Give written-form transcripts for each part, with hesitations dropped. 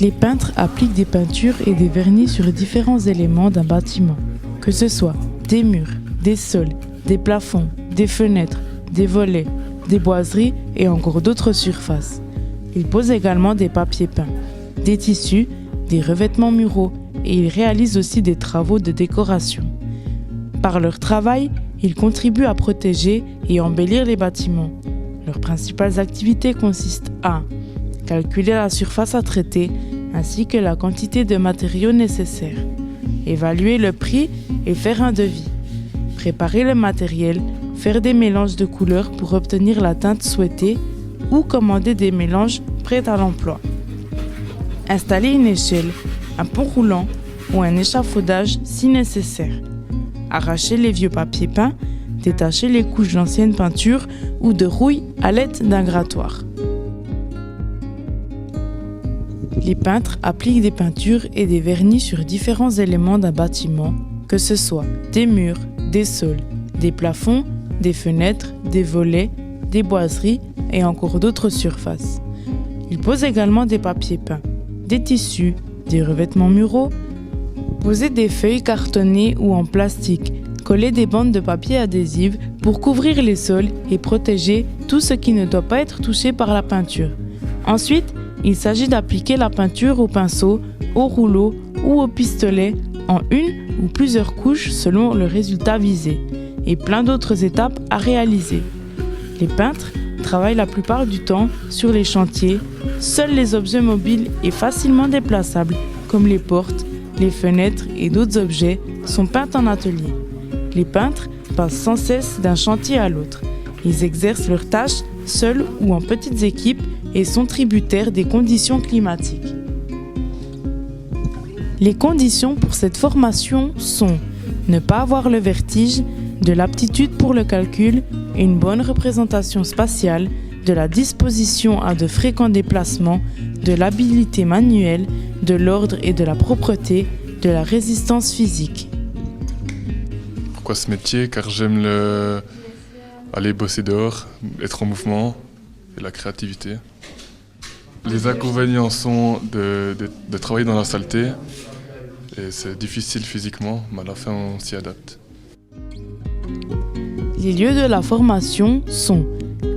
Les peintres appliquent des peintures et des vernis sur différents éléments d'un bâtiment, que ce soit des murs, des sols, des plafonds, des fenêtres, des volets, des boiseries et encore d'autres surfaces. Ils posent également des papiers peints, des tissus, des revêtements muraux et ils réalisent aussi des travaux de décoration. Par leur travail, ils contribuent à protéger et embellir les bâtiments. Leurs principales activités consistent à calculer la surface à traiter ainsi que la quantité de matériaux nécessaires, évaluer le prix et faire un devis, préparer le matériel, faire des mélanges de couleurs pour obtenir la teinte souhaitée ou commander des mélanges prêts à l'emploi. Installer une échelle, un pont roulant ou un échafaudage si nécessaire. Arracher les vieux papiers peints, détacher les couches d'anciennes peintures ou de rouille à l'aide d'un grattoir. Les peintres appliquent des peintures et des vernis sur différents éléments d'un bâtiment, que ce soit des murs, des sols, des plafonds, des fenêtres, des volets, des boiseries et encore d'autres surfaces. Ils posent également des papiers peints, des tissus, des revêtements muraux, poser des feuilles cartonnées ou en plastique, coller des bandes de papier adhésives pour couvrir les sols et protéger tout ce qui ne doit pas être touché par la peinture. Ensuite, il s'agit d'appliquer la peinture au pinceau, au rouleau ou au pistolet en une ou plusieurs couches selon le résultat visé et plein d'autres étapes à réaliser. Les peintres travaillent la plupart du temps sur les chantiers. Seuls les objets mobiles et facilement déplaçables comme les portes, les fenêtres et d'autres objets sont peints en atelier. Les peintres passent sans cesse d'un chantier à l'autre. Ils exercent leurs tâches seuls ou en petites équipes et sont tributaires des conditions climatiques. Les conditions pour cette formation sont ne pas avoir le vertige, de l'aptitude pour le calcul, une bonne représentation spatiale, de la disposition à de fréquents déplacements, de l'habilité manuelle, de l'ordre et de la propreté, de la résistance physique. Pourquoi ce métier? Car j'aime aller bosser dehors, être en mouvement et la créativité. Les inconvénients sont de travailler dans la saleté et c'est difficile physiquement, mais à la fin on s'y adapte. Les lieux de la formation sont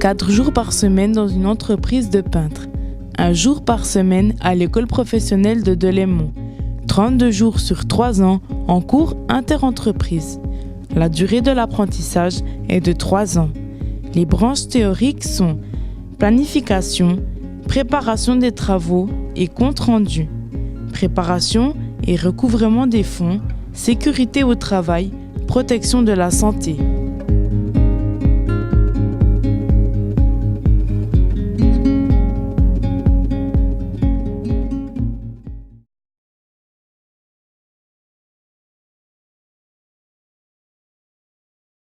4 jours par semaine dans une entreprise de peintres, 1 jour par semaine à l'école professionnelle de Delémont, 32 jours sur 3 ans en cours interentreprise. La durée de l'apprentissage est de 3 ans. Les branches théoriques sont planification, préparation des travaux et compte-rendu, préparation et recouvrement des fonds, sécurité au travail, protection de la santé.